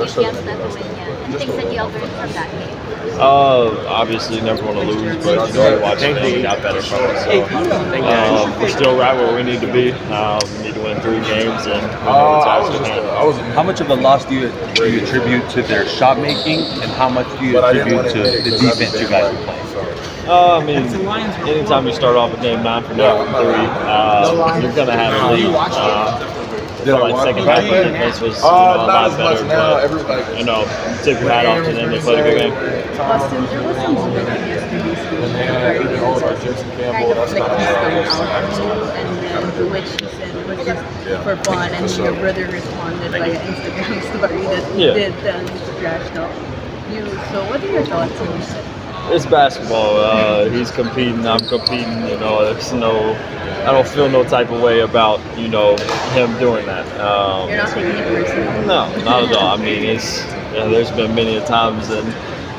against Lithuania? Things that you have learned from that game? Obviously, never want to lose, but watching them, we got better from it. So, we're still right where we need to be. We need to win 3 games, and how much of the loss do you attribute to their shot making, and how much do you attribute to the defense you guys are playing? I mean, anytime you start off a game 9 from 3, you're going to have a lead. I feel like second half of the defense was a lot better, but, you tip your hat off to them. They played a good game. Austin, there was a moment in yesterday's game where it was kind of like this out and then which he said was just for fun, and your brother responded via Instagram story that he did the trash talk. So what are your thoughts on this? It's basketball. He's competing. I'm competing. There's I don't feel no type of way about him doing that. You're not taking it personally? No, not at all. I mean, there's been many times in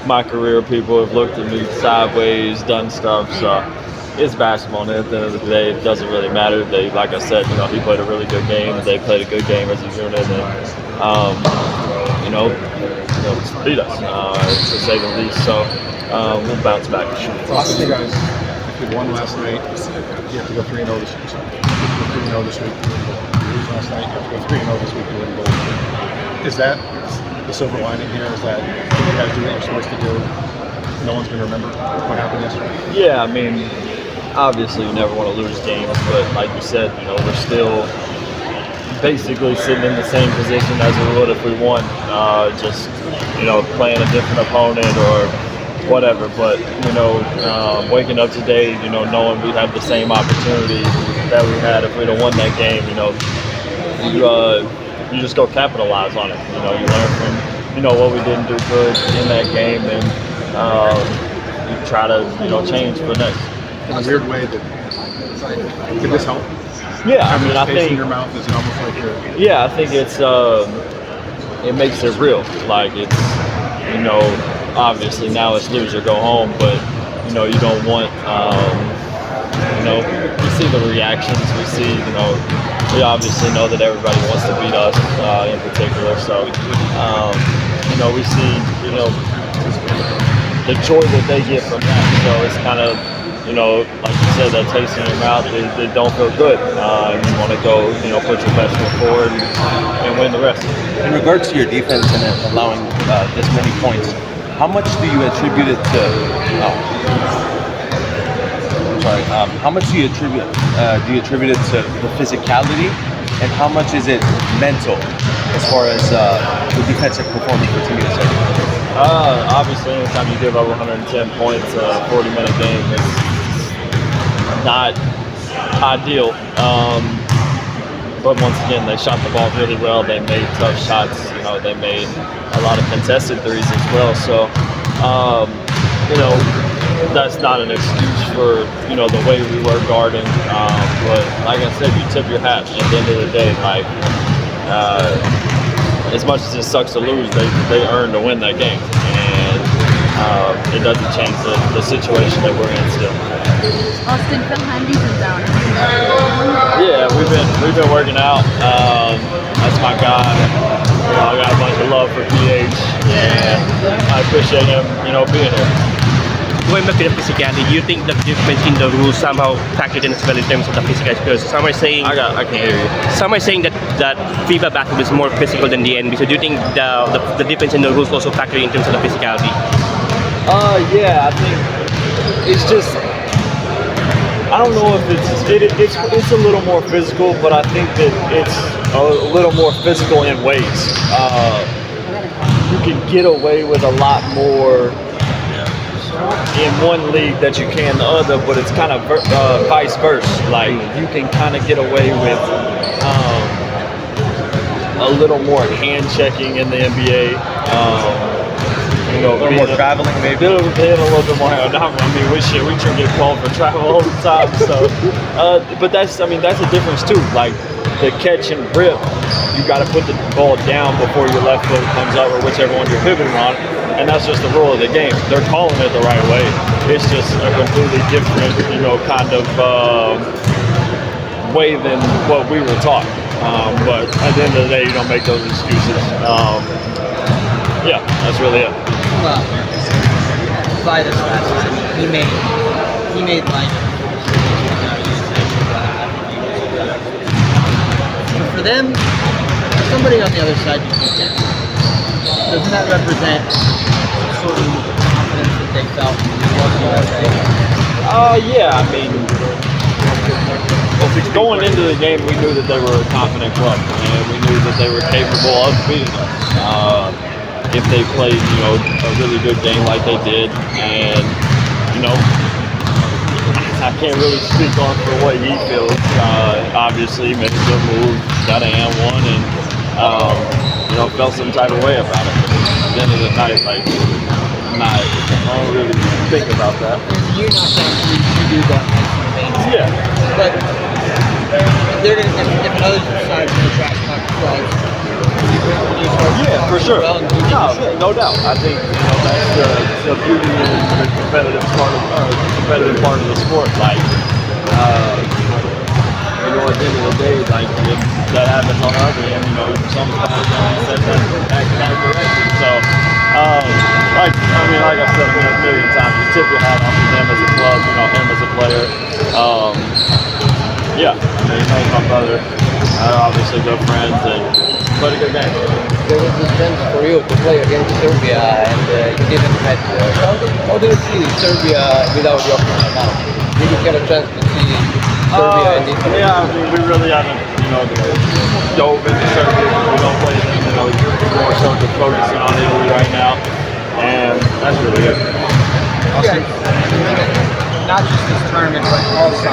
my career people have looked at me sideways, done stuff. So it's basketball. And at the end of the day, it doesn't really matter. Like I said, he played a really good game. They played a good game as a unit, and beat us to say the least. So we'll bounce back. Austin, you guys, you won last night. You have to go 3-0 this week. 3-0 this week. You lose last night. You have to go 3-0 this week to win gold. Is that the silver lining here? Is that you guys do what you're supposed to do? No one's going to remember what happened yesterday? Yeah, I mean, obviously you never want to lose games, but like you said, we're still basically sitting in the same position as we would if we won. Just playing a different opponent or whatever, but waking up today, knowing we have the same opportunity that we had if we'd have won that game, you just go capitalize on it. You learn from what we didn't do good in that game, and you try to change for next. In a weird way, could this help? Yeah, I mean, I think in your mouth is it almost like you're. Yeah, I think it makes it real. Like it's obviously now it's lose or go home, but you don't want we see the reactions, we obviously know that everybody wants to beat us in particular, so we see the joy that they get from that, so it's kind of like you said, that taste in your mouth, they don't feel good. You want to go, put your best foot forward and win the rest. In regards to your defense and allowing this many points, how much do you attribute it to? How much do you attribute it to the physicality, and how much is it mental as far as the defensive performance for Team USA? Obviously, anytime you give up 110 points, a 40-minute game is not ideal. But once again, they shot the ball really well. They made tough shots. They made a lot of contested threes as well. So, that's not an excuse for the way we were guarding. But like I said, you tip your hat. At the end of the day, as much as it sucks to lose, they earned to win that game, and it doesn't change the situation that we're in still. Austin, Phil Handy's down. Yeah, we've been working out. That's my guy. I got a bunch of love for PH, and I appreciate him, being here. Going back to the physicality, do you think the difference in the rules somehow factored in as well in terms of the physicality? Because some are saying I can't hear you. Some are saying that FIBA basketball is more physical than the NBA. So do you think the difference in the rules also factor in terms of the physicality? Yeah, I think it's just. I don't know if it's a little more physical, but I think that it's a little more physical in ways. You can get away with a lot more in one league that you can the other, but it's kind of vice versa. Like you can kind of get away with a little more hand checking in the NBA. A little more traveling, maybe. A little bit more. I mean, we should get called for travel all the time. So, but that's a difference too. Like the catch and rip, you got to put the ball down before your left foot comes up, or whichever one you're pivoting on, and that's just the rule of the game. They're calling it the right way. It's just a completely different, kind of way than what we were taught. But at the end of the day, you don't make those excuses. That's really it. Well, Vaidas Kariniauskas, he made life. For them, somebody on the other side to beat them. Doesn't that represent sort of confidence that they felt walking that day? Yeah, I mean, going into the game, we knew that they were a confident club, and we knew that they were capable of beating us if they played, a really good game like they did. And I can't really speak on for what he feels. Obviously, made a good move, got a and one, and felt some type of way about it. At the end of the night, I don't really think about that. You're not saying you do that as Yeah. but if another side is going to trash talk clubs, Yeah, for sure. No doubt. I think that's the beauty and the competitive part of the sport. At the end of the day, if that happens on the other end, somebody's going to set that direction. So, like I said a million times, you tip your hat off to them as a club, him as a player. Yeah, he knows my brother. Obviously good friends and played a good game. there was a chance for you to play against Serbia and you didn't have how do you see Serbia without your now? Did you get a chance to see Serbia and Italy? Yeah, I mean, we really haven't, dove into Serbia. We don't play them, more so just focusing on Italy right now. And that's really it. Not just this tournament, but also